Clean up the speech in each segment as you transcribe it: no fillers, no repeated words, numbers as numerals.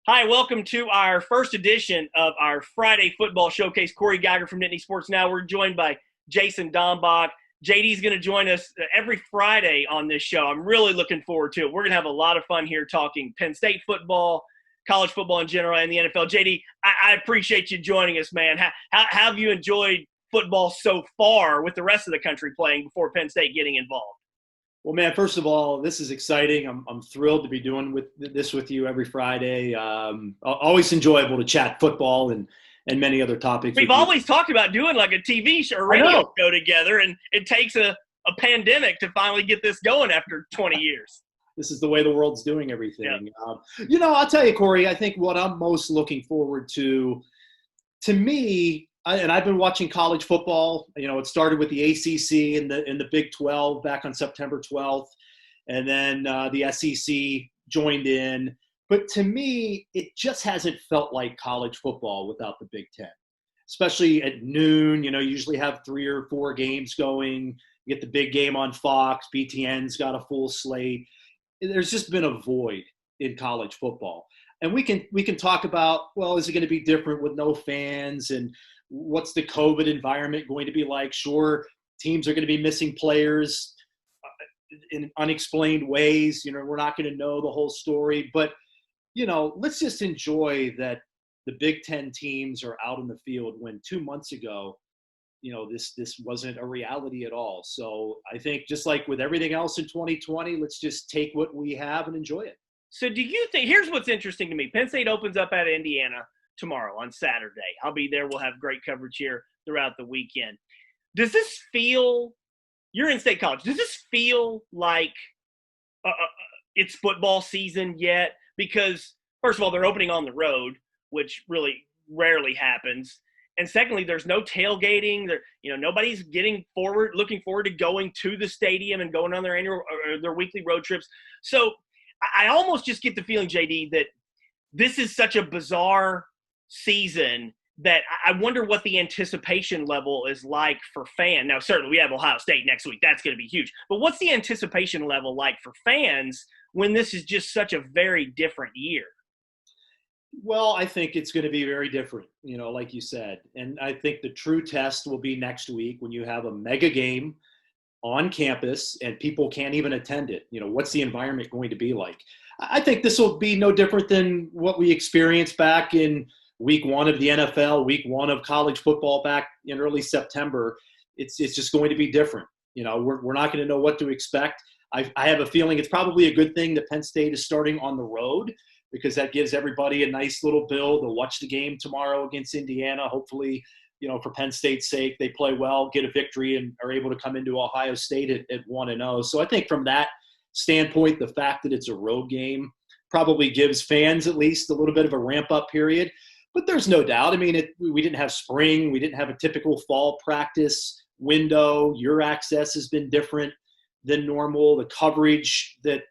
Hi, welcome to our first edition of our Friday football showcase. Corey Geiger from Nittany Sports Now. We're joined by Jason Dambach. JD's going to join us every Friday on this show. I'm really looking forward to it. We're going to have a lot of fun here talking Penn State football, college football in general, and the NFL. JD, I appreciate you joining us, man. How have you enjoyed football so far with the rest of the country playing before Penn State getting involved? Well, man, first of all, this is exciting. I'm thrilled to be doing this with you every Friday. Always enjoyable to chat football and many other topics. We've always talked about doing like a TV show or radio show together, and it takes a pandemic to finally get this going after 20 years. This is the way the world's doing everything. Yeah. I'll tell you, Corey, I think what I'm most looking forward to me, and I've been watching college football. It started with the ACC and the Big 12 back on September 12th, and then the SEC joined in. But to me, it just hasn't felt like college football without the Big Ten, especially at noon. You usually have 3 or 4 games going. You get the big game on Fox. BTN's got a full slate. There's just been a void in college football. And we can talk about, well, is it going to be different with no fans, and what's the COVID environment going to be like? Sure, teams are going to be missing players in unexplained ways. We're not going to know the whole story. But, let's just enjoy that the Big Ten teams are out in the field when 2 months ago, this wasn't a reality at all. So I think just like with everything else in 2020, let's just take what we have and enjoy it. So do you think – here's what's interesting to me. Penn State opens up at Indiana tomorrow on Saturday. I'll be there. We'll have great coverage here throughout the weekend. Does this feel – you're in State College. Does this feel like it's football season yet? Because, first of all, they're opening on the road, which really rarely happens. And secondly, there's no tailgating. Nobody's looking forward to going to the stadium and going on their annual or their weekly road trips. So I almost just get the feeling, JD, that this is such a bizarre season that I wonder what the anticipation level is like for fans. Now, certainly we have Ohio State next week. That's going to be huge. But what's the anticipation level like for fans when this is just such a very different year? Well, I think it's going to be very different, like you said. And I think the true test will be next week when you have a mega game on campus and people can't even attend it. What's the environment going to be like? I think this will be no different than what we experienced back in week 1 of the NFL, week 1 of college football back in early September. It's just going to be different. We're not going to know what to expect. I have a feeling it's probably a good thing that Penn State is starting on the road, because that gives everybody a nice little bill to watch the game tomorrow against Indiana. Hopefully, for Penn State's sake, they play well, get a victory, and are able to come into Ohio State at 1-0. So I think from that standpoint, the fact that it's a road game probably gives fans at least a little bit of a ramp-up period. But there's no doubt. I mean, we didn't have spring. We didn't have a typical fall practice window. Your access has been different than normal. The coverage that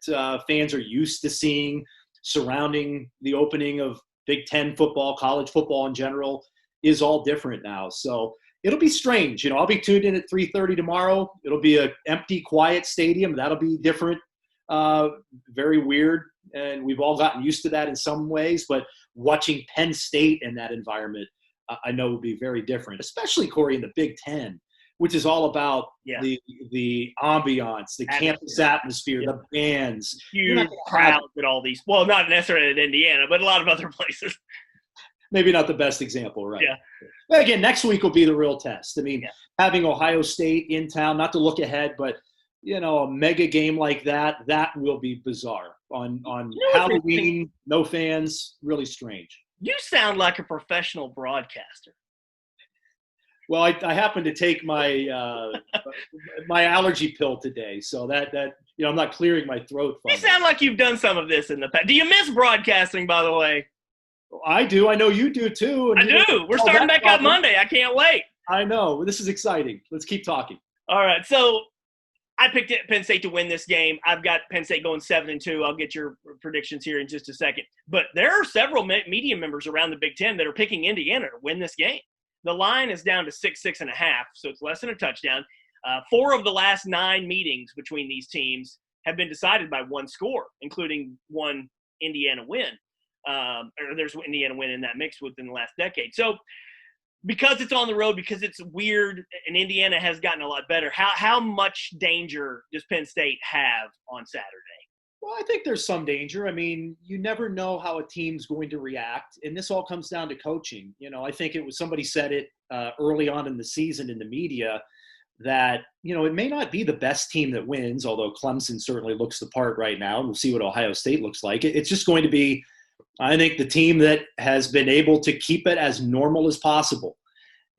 fans are used to seeing surrounding the opening of Big Ten football, college football in general, is all different now. So it'll be strange. I'll be tuned in at 3:30 tomorrow. It'll be an empty, quiet stadium. That'll be different, very weird. And we've all gotten used to that in some ways. But watching Penn State in that environment, I know will be very different, especially, Corey, in the Big Ten, which is all about the ambiance, the campus atmosphere, the bands. Huge crowds at all these. Well, not necessarily at Indiana, but a lot of other places. Maybe not the best example, right? Yeah. But again, next week will be the real test. I mean, having Ohio State in town, not to look ahead, but, a mega game like that will be bizarre. On Halloween, no fans, really strange. You sound like a professional broadcaster. Well, I happen to take my my allergy pill today, so that I'm not clearing my throat. You sound like you've done some of this in the past. Do you miss broadcasting, by the way? I do. I know you do too. I do. We're starting back up Monday. I can't wait. I know. This is exciting. Let's keep talking. All right. So I picked Penn State to win this game. I've got Penn State going 7-2. I'll get your predictions here in just a second. But there are several media members around the Big Ten that are picking Indiana to win this game. The line is down to 6.5, so it's less than a touchdown. 4 of the last 9 meetings between these teams have been decided by one score, including one Indiana win. or there's Indiana win in that mix within the last decade. So because it's on the road, because it's weird, and Indiana has gotten a lot better, how much danger does Penn State have on Saturday? Well, I think there's some danger. I mean, you never know how a team's going to react, and this all comes down to coaching. I think it was somebody said it early on in the season in the media that, it may not be the best team that wins, although Clemson certainly looks the part right now. We'll see what Ohio State looks like. It's just going to be, I think, the team that has been able to keep it as normal as possible.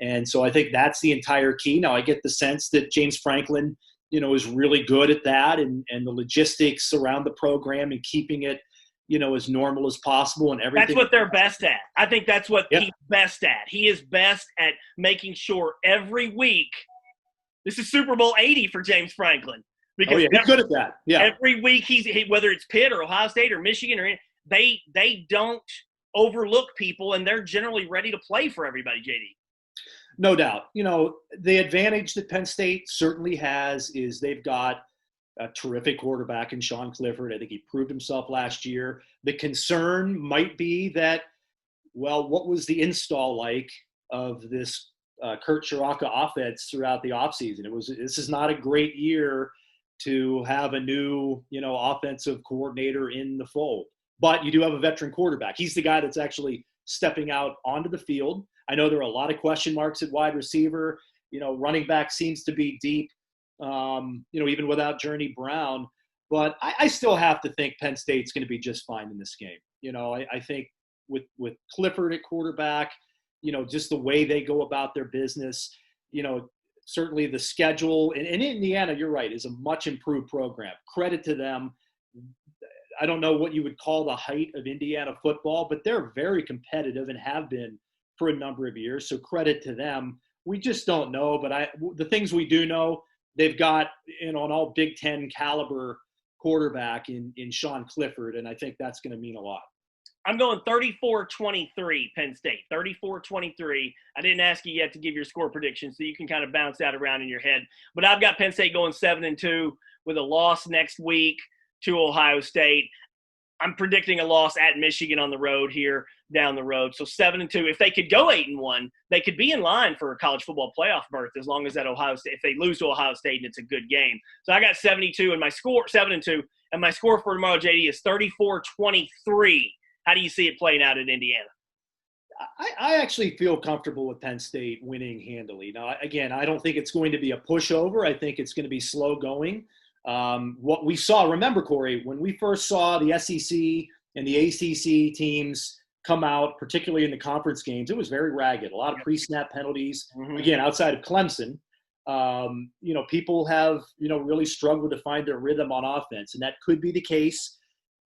And so I think that's the entire key. Now, I get the sense that James Franklin, is really good at that and the logistics around the program and keeping it, as normal as possible and everything. That's what they're best at. I think that's what he's best at. He is best at making sure every week – this is Super Bowl 80 for James Franklin. Because he's good at that. Yeah. Every week, whether it's Pitt or Ohio State or Michigan, or they don't overlook people, and they're generally ready to play for everybody, JD. No doubt. The advantage that Penn State certainly has is they've got a terrific quarterback in Sean Clifford. I think he proved himself last year. The concern might be that, well, what was the install like of this Kurt Chiraka offense throughout the offseason? This is not a great year to have a new, offensive coordinator in the fold. But you do have a veteran quarterback. He's the guy that's actually stepping out onto the field. I know there are a lot of question marks at wide receiver. Running back seems to be deep, even without Journey Brown. But I still have to think Penn State's going to be just fine in this game. I think with Clifford at quarterback, just the way they go about their business, certainly the schedule. And Indiana, you're right, is a much improved program. Credit to them. I don't know what you would call the height of Indiana football, but they're very competitive and have been for a number of years. So credit to them. We just don't know. But the things we do know, they've got, an all Big Ten caliber quarterback in Sean Clifford. And I think that's going to mean a lot. I'm going 34-23 Penn State, 34-23. I didn't ask you yet to give your score prediction, so you can kind of bounce that around in your head. But I've got Penn State going 7-2 with a loss next week to Ohio State. I'm predicting a loss at Michigan on the road here down the road. So 7-2. If they could go 8-1, they could be in line for a college football playoff berth as long as that Ohio State, if they lose to Ohio State and it's a good game. So I got 72 and my score 7-2, and my score for tomorrow, JD, is 34-23. How do you see it playing out in Indiana? I actually feel comfortable with Penn State winning handily. Now, again, I don't think it's going to be a pushover. I think it's going to be slow going. What we saw, remember, Corey, when we first saw the SEC and the ACC teams come out, particularly in the conference games, it was very ragged. A lot of pre-snap penalties. Mm-hmm. Again, outside of Clemson, people have, really struggled to find their rhythm on offense. And that could be the case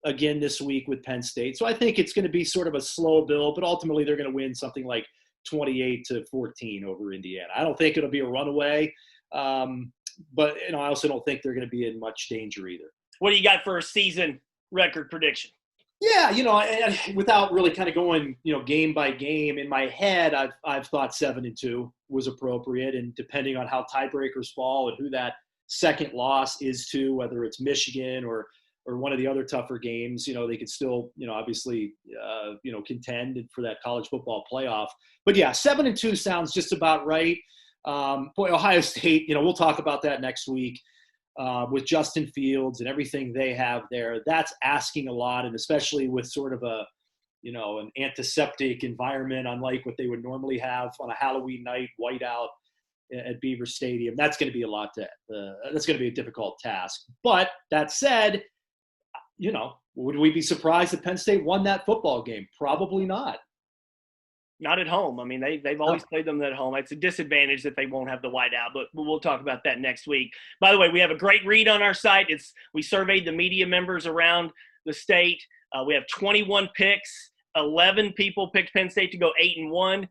again this week with Penn State. So I think it's going to be sort of a slow build, but ultimately they're going to win something like 28-14 over Indiana. I don't think it'll be a runaway, but I also don't think they're going to be in much danger either. What do you got for a season record prediction? Yeah, without really kind of going, game by game, in my head, I've thought 7-2 was appropriate, and depending on how tiebreakers fall and who that second loss is to, whether it's Michigan or one of the other tougher games, they could still, obviously, contend for that college football playoff. But yeah, 7-2 sounds just about right. Ohio State, we'll talk about that next week with Justin Fields and everything they have there. That's asking a lot, and especially with sort of an antiseptic environment, unlike what they would normally have on a Halloween night, whiteout at Beaver Stadium. That's going to be that's going to be a difficult task. But that said, would we be surprised if Penn State won that football game? Probably not. Not at home. I mean, they've always played them at home. It's a disadvantage that they won't have the whiteout, but we'll talk about that next week. By the way, we have a great read on our site. We surveyed the media members around the state. We have 21 picks. 11 people picked Penn State to go 8-1.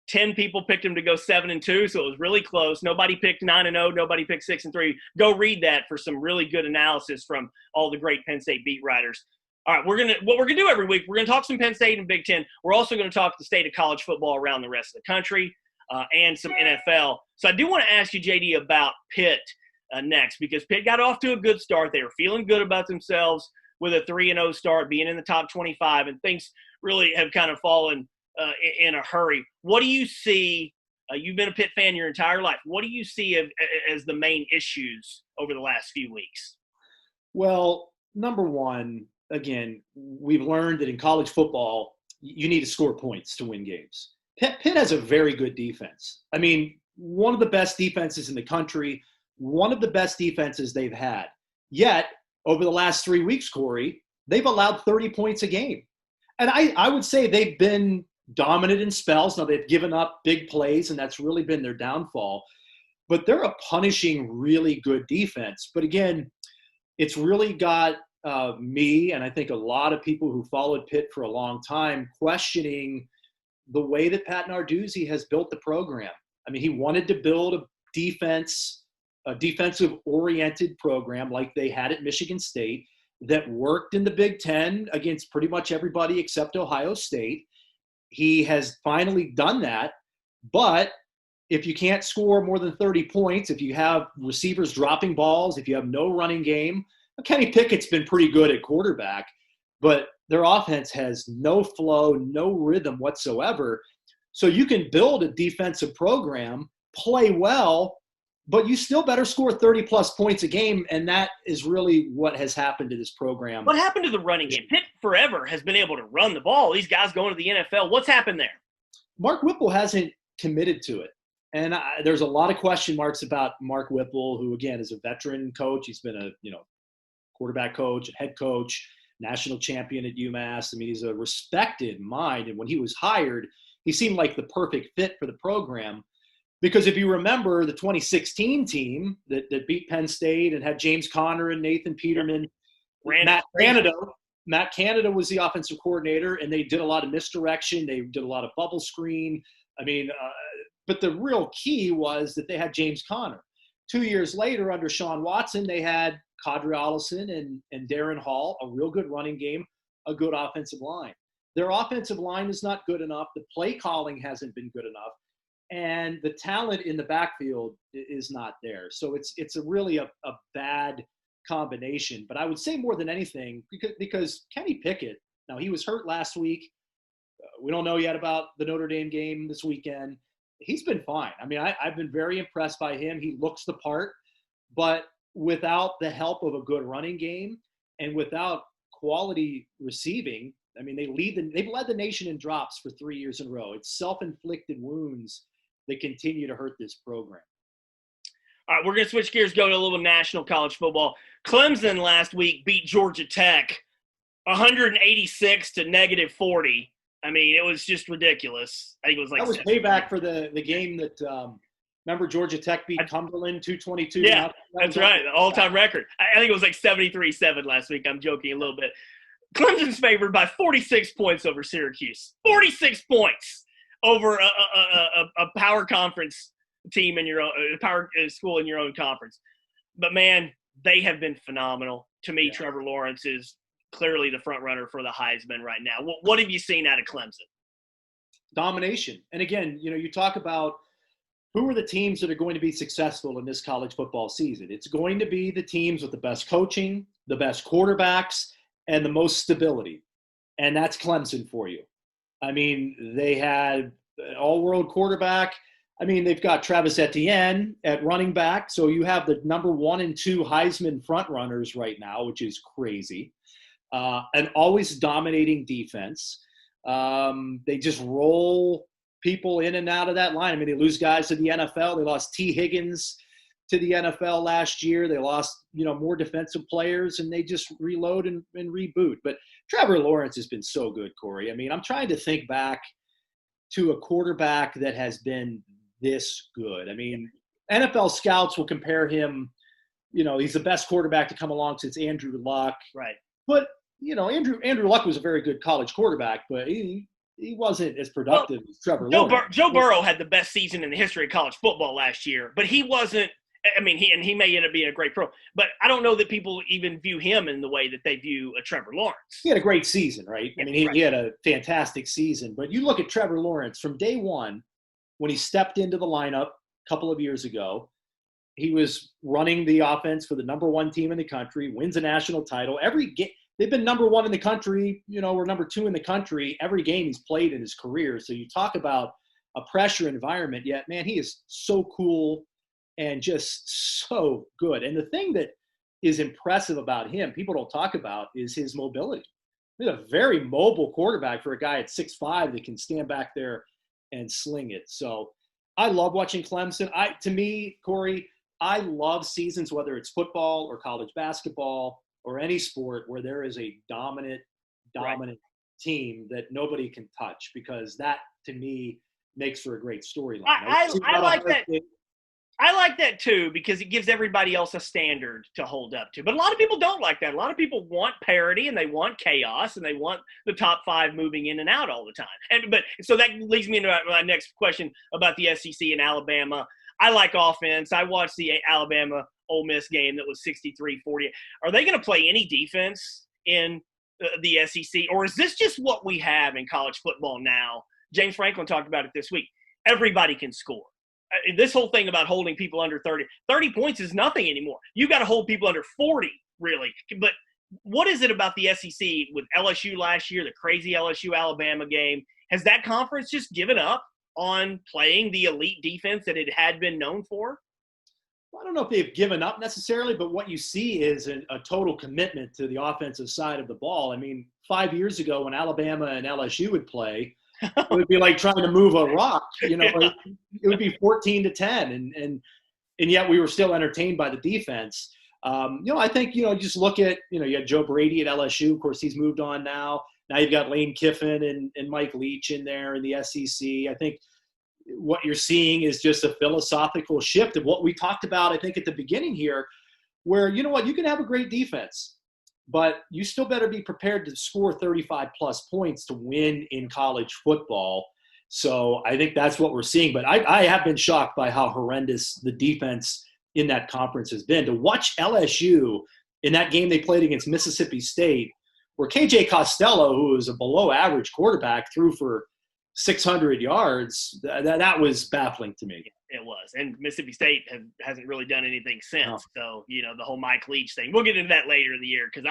10 people picked them to go 7-2, so it was really close. Nobody picked 9-0. Nobody picked 6-3. Go read that for some really good analysis from all the great Penn State beat writers. All right, what we're gonna do every week, we're gonna talk some Penn State and Big Ten. We're also gonna talk the state of college football around the rest of the country and some NFL. So I do want to ask you, JD, about Pitt next, because Pitt got off to a good start. They were feeling good about themselves with a 3-0 start, being in the top 25, and things really have kind of fallen in a hurry. What do you see? You've been a Pitt fan your entire life. What do you see as the main issues over the last few weeks? Well, number one, again, we've learned that in college football, you need to score points to win games. Pitt has a very good defense. I mean, one of the best defenses in the country, one of the best defenses they've had. Yet, over the last 3 weeks, Corey, they've allowed 30 points a game. And I would say they've been dominant in spells. Now, they've given up big plays, and that's really been their downfall. But they're a punishing, really good defense. But again, it's really got me, and I think a lot of people who followed Pitt for a long time, questioning the way that Pat Narduzzi has built the program. I mean, he wanted to build a defensive-oriented program like they had at Michigan State that worked in the Big Ten against pretty much everybody except Ohio State. He has finally done that, but if you can't score more than 30 points, if you have receivers dropping balls, if you have no running game, Kenny Pickett's been pretty good at quarterback, but their offense has no flow, no rhythm whatsoever. So you can build a defensive program, play well, but you still better score 30-plus points a game, and that is really what has happened to this program. What happened to the running game? Pitt forever has been able to run the ball. These guys going to the NFL. What's happened there? Mark Whipple hasn't committed to it. And there's a lot of question marks about Mark Whipple, who, again, is a veteran coach. He's been a quarterback coach, a head coach, national champion at UMass. I mean, he's a respected mind. And when he was hired, he seemed like the perfect fit for the program. Because if you remember the 2016 team that beat Penn State and had James Conner and Nathan Peterman, Matt Canada was the offensive coordinator, and they did a lot of misdirection. They did a lot of bubble screen. I mean, but the real key was that they had James Conner. 2 years later, under Sean Watson, they had Kadri Allison and Darren Hall, a real good running game, a good offensive line. Their offensive line is not good enough. The play calling hasn't been good enough. And the talent in the backfield is not there. So it's really a bad combination. But I would say more than anything, because Kenny Pickett, now he was hurt last week. We don't know yet about the Notre Dame game this weekend. He's been fine. I mean, I've been very impressed by him. He looks the part. But without the help of a good running game and without quality receiving, I mean, they've led the nation in drops for 3 years in a row. It's self-inflicted wounds that continue to hurt this program. All right, we're going to switch gears, go to a little national college football. Clemson last week beat Georgia Tech 186 to -40. I mean, it was just ridiculous. I think it was like that was payback for the game that remember Georgia Tech beat Cumberland 222. Yeah, that's right, the all-time record. I think it was like 73-7 last week. I'm joking a little bit. Clemson's favored by 46 points over Syracuse. 46 points over a power conference team in your own power school in your own conference. But man, they have been phenomenal. To me, yeah. Trevor Lawrence is clearly the front runner for the Heisman right now. What have you seen out of Clemson? Domination. And again, you talk about who are the teams that are going to be successful in this college football season. It's going to be the teams with the best coaching, the best quarterbacks, and the most stability. And that's Clemson for you. I mean, they had an all-world quarterback. I mean, they've got Travis Etienne at running back. So you have the number 1 and 2 Heisman front runners right now, which is crazy. An always dominating defense. They just roll people in and out of that line. I mean, they lose guys to the NFL. They lost T. Higgins to the NFL last year. They lost, more defensive players, and they just reload and reboot. But Trevor Lawrence has been so good, Corey. I mean, I'm trying to think back to a quarterback that has been this good. I mean, NFL scouts will compare him, he's the best quarterback to come along since Andrew Luck. Right. But, Andrew Luck was a very good college quarterback, but he wasn't as productive as Trevor Lawrence. Joe Burrow had the best season in the history of college football last year, but he wasn't. I mean, he may end up being a great pro, but I don't know that people even view him in the way that they view a Trevor Lawrence. He had a great season, right? Yeah, I mean, he had a fantastic season. But you look at Trevor Lawrence from day one, when he stepped into the lineup a couple of years ago, he was running the offense for the number 1 team in the country, wins a national title. they've been number one in the country, or number two in the country every game he's played in his career. So you talk about a pressure environment, yet, man, he is so cool and just so good. And the thing that is impressive about him, people don't talk about, is his mobility. He's a very mobile quarterback for a guy at 6'5" that can stand back there and sling it. So I love watching Clemson. To me, Corey, I love seasons, whether it's football or college basketball or any sport where there is a dominant right. team that nobody can touch, because that, to me, makes for a great storyline. I like that. I like that too, because it gives everybody else a standard to hold up to. But a lot of people don't like that. A lot of people want parity and they want chaos and they want the top five moving in and out all the time. So that leads me into my next question about the SEC and Alabama. I like offense. I watched the Alabama Ole Miss game that was 63-40. Are they going to play any defense in the SEC, or is this just what we have in college football now? James Franklin talked about it this week. Everybody can score. This whole thing about holding people under 30 points is nothing anymore. You got to hold people under 40, really. But what is it about the SEC with LSU last year, the crazy LSU-Alabama game? Has that conference just given up on playing the elite defense that it had been known for? Well, I don't know if they've given up necessarily, but what you see is a total commitment to the offensive side of the ball. I mean, 5 years ago when Alabama and LSU would play, it would be like trying to move a rock. It would be 14-10, and yet we were still entertained by the defense. I think you just look at you had Joe Brady at LSU. Of course, he's moved on now. Now you've got Lane Kiffin and Mike Leach in there in the SEC. I think what you're seeing is just a philosophical shift of what we talked about, I think, at the beginning here, where you can have a great defense, but you still better be prepared to score 35-plus points to win in college football. So I think that's what we're seeing. But I have been shocked by how horrendous the defense in that conference has been. To watch LSU in that game they played against Mississippi State, where KJ Costello, who is a below-average quarterback, threw for 600 yards, that was baffling to me. It was. And Mississippi State hasn't really done anything since. No. So, the whole Mike Leach thing. We'll get into that later in the year, because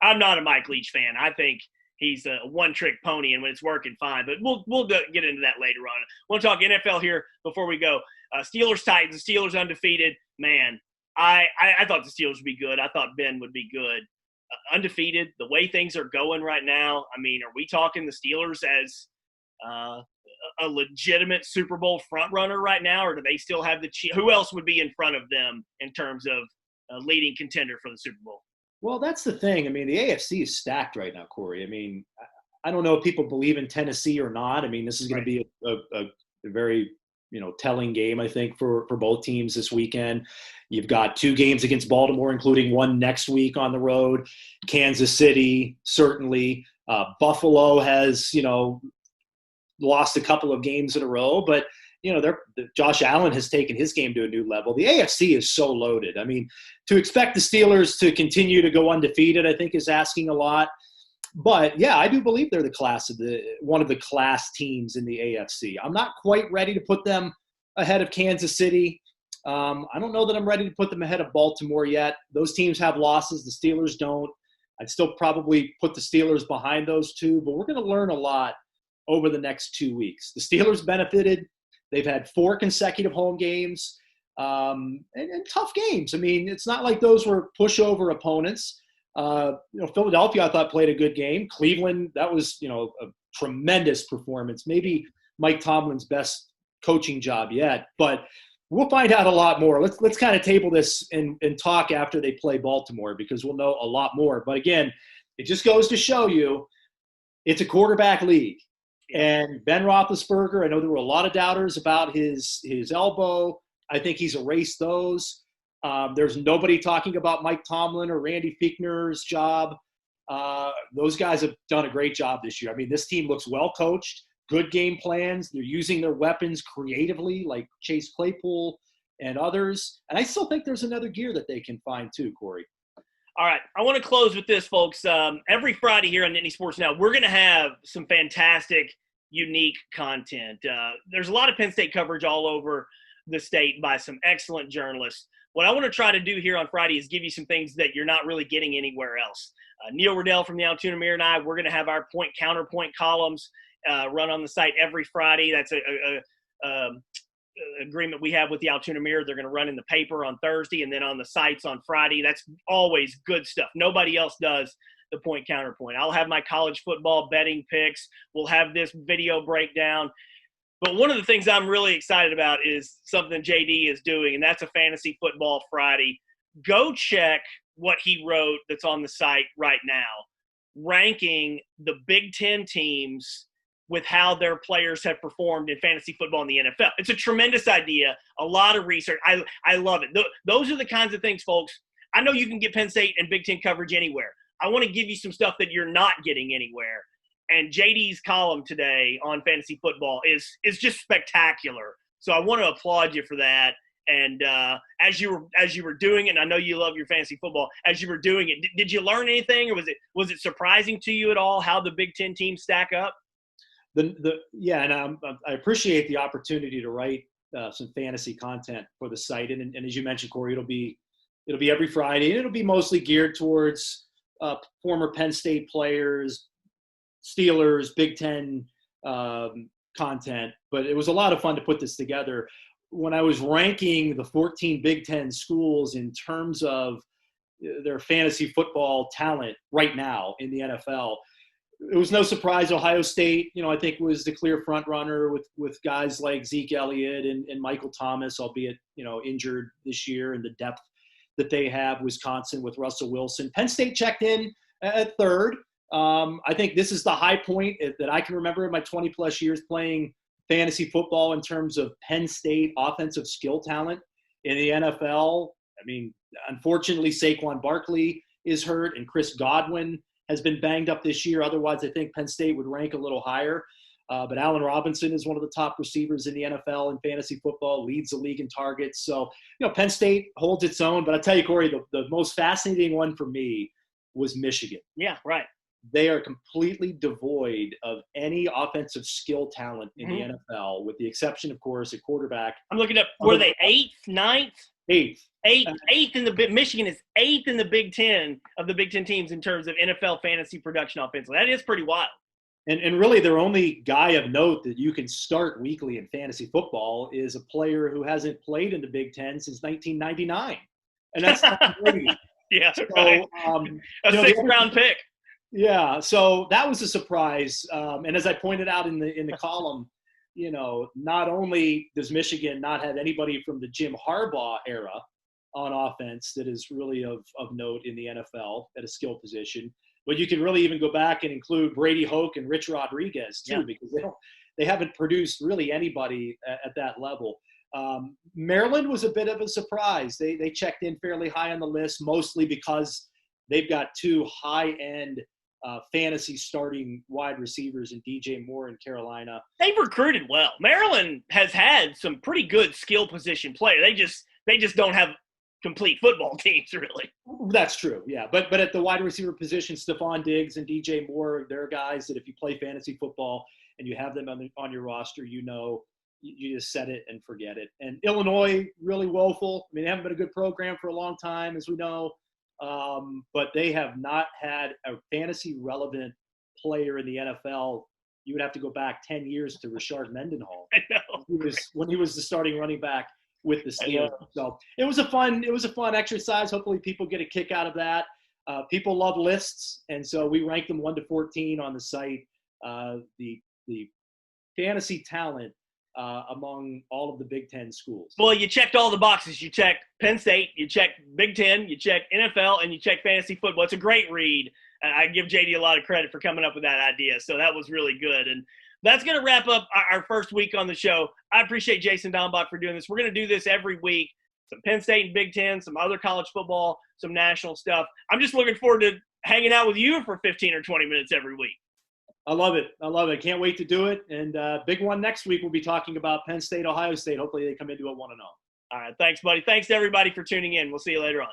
I'm not a Mike Leach fan. I think he's a one-trick pony, and when it's working, fine. But we'll get into that later on. We'll talk NFL here before we go. Steelers-Titans, Steelers undefeated. Man, I thought the Steelers would be good. I thought Ben would be good. Undefeated, the way things are going right now, I mean, are we talking the Steelers as a legitimate Super Bowl front runner right now, or do they still have who else would be in front of them in terms of leading contender for the Super Bowl? Well, that's the thing. I mean, the AFC is stacked right now, Corey. I mean, I don't know if people believe in Tennessee or not. I mean, this is going to be a very telling game, I think, for both teams this weekend. You've got 2 games against Baltimore, including one next week on the road. Kansas City, certainly. Buffalo has, lost a couple of games in a row, but Josh Allen has taken his game to a new level. The AFC is so loaded. I mean, to expect the Steelers to continue to go undefeated, I think, is asking a lot. But yeah, I do believe they're one of the class teams in the AFC. I'm not quite ready to put them ahead of Kansas City. I don't know that I'm ready to put them ahead of Baltimore yet. Those teams have losses. The Steelers don't. I'd still probably put the Steelers behind those two, but we're going to learn a lot over the next 2 weeks. The Steelers benefited. They've had 4 consecutive home games and tough games. I mean, it's not like those were pushover opponents. Philadelphia, I thought, played a good game. Cleveland, that was, a tremendous performance. Maybe Mike Tomlin's best coaching job yet. But we'll find out a lot more. Let's kind of table this and talk after they play Baltimore, because we'll know a lot more. But again, it just goes to show you it's a quarterback league. And Ben Roethlisberger, I know there were a lot of doubters about his elbow. I think he's erased those. There's nobody talking about Mike Tomlin or Randy Fichtner's job. Those guys have done a great job this year. I mean, this team looks well coached, good game plans. They're using their weapons creatively, like Chase Claypool and others. And I still think there's another gear that they can find too, Corey. All right, I want to close with this, folks. Every Friday here on Nittany Sports Now, we're going to have some fantastic, unique content. There's a lot of Penn State coverage all over the state by some excellent journalists. what I want to try to do here on Friday is give you some things that you're not really getting anywhere else. Neil Riddell from the Altoona Mirror and I, we're going to have our point counterpoint columns run on the site every Friday. That's a agreement we have with the Altoona Mirror. They're going to run in the paper on Thursday and then on the sites on Friday. That's always good stuff. Nobody else does the point counterpoint. I'll have my college football betting picks. We'll have this video breakdown. But one of the things I'm really excited about is something JD is doing, and that's a Fantasy Football Friday. Go check what he wrote that's on the site right now, ranking the Big Ten teams with how their players have performed in fantasy football in the NFL. It's a tremendous idea, a lot of research. I love it. Those are the kinds of things, folks. I know you can get Penn State and Big Ten coverage anywhere. I want to give you some stuff that you're not getting anywhere. And JD's column today on fantasy football is just spectacular. So I want to applaud you for that. And as you were doing it, and I know you love your fantasy football, as you were doing it, did you learn anything, or was it surprising to you at all how the Big Ten teams stack up? Yeah, and I appreciate the opportunity to write some fantasy content for the site. And as you mentioned, Corey, it'll be every Friday, and it'll be mostly geared towards former Penn State players, Steelers, Big Ten content. But it was a lot of fun to put this together. When I was ranking the 14 Big Ten schools in terms of their fantasy football talent right now in the NFL, it was no surprise Ohio State, I think was the clear front runner with guys like Zeke Elliott and Michael Thomas, albeit, injured this year, and the depth that they have. Wisconsin with Russell Wilson. Penn State checked in at third. I think this is the high point that I can remember in my 20-plus years playing fantasy football in terms of Penn State offensive skill talent in the NFL. I mean, unfortunately, Saquon Barkley is hurt, and Chris Godwin has been banged up this year. Otherwise, I think Penn State would rank a little higher. But Allen Robinson is one of the top receivers in the NFL in fantasy football, leads the league in targets. So, Penn State holds its own. But I'll tell you, Corey, the most fascinating one for me was Michigan. Yeah, right. They are completely devoid of any offensive skill talent in the NFL, with the exception, of course, at quarterback. I'm looking up. Were they 8th, 9th? 8th. Eighth in the Michigan is 8th in the Big Ten of the Big Ten teams in terms of NFL fantasy production offensively. That is pretty wild. And really, their only guy of note that you can start weekly in fantasy football is a player who hasn't played in the Big Ten since 1999, and that's Tom Brady. Yeah, so, right. A 6th-round pick. Yeah, so that was a surprise. And as I pointed out in the column, not only does Michigan not have anybody from the Jim Harbaugh era on offense that is really of note in the NFL at a skill position, but you can really even go back and include Brady Hoke and Rich Rodriguez too, because they haven't produced really anybody at that level. Maryland was a bit of a surprise. They checked in fairly high on the list, mostly because they've got 2 high-end fantasy starting wide receivers in DJ Moore in Carolina. They've recruited well. Maryland has had some pretty good skill position play. They just don't have complete football teams, really. That's true, yeah. But at the wide receiver position, Stephon Diggs and DJ Moore, they're guys that if you play fantasy football and you have them on your roster, you just set it and forget it. And Illinois, really woeful. I mean, they haven't been a good program for a long time, as we know. But they have not had a fantasy-relevant player in the NFL. You would have to go back 10 years to Rashard Mendenhall. I know. When he was the starting running back with the Steelers. So it was a fun exercise. Hopefully people get a kick out of that. People love lists, and so we rank them 1 to 14 on the site. The fantasy talent among all of the Big Ten schools. Well, you checked all the boxes. You checked Penn State, you checked Big Ten, you checked NFL, and you checked fantasy football. It's a great read. I give JD a lot of credit for coming up with that idea. So that was really good. And that's going to wrap up our first week on the show. I appreciate Jason Dambach for doing this. We're going to do this every week. Some Penn State and Big Ten, some other college football, some national stuff. I'm just looking forward to hanging out with you for 15 or 20 minutes every week. I love it. Can't wait to do it. And big one next week, we'll be talking about Penn State, Ohio State. Hopefully they come into it 1-0. All right. Thanks, buddy. Thanks to everybody for tuning in. We'll see you later on.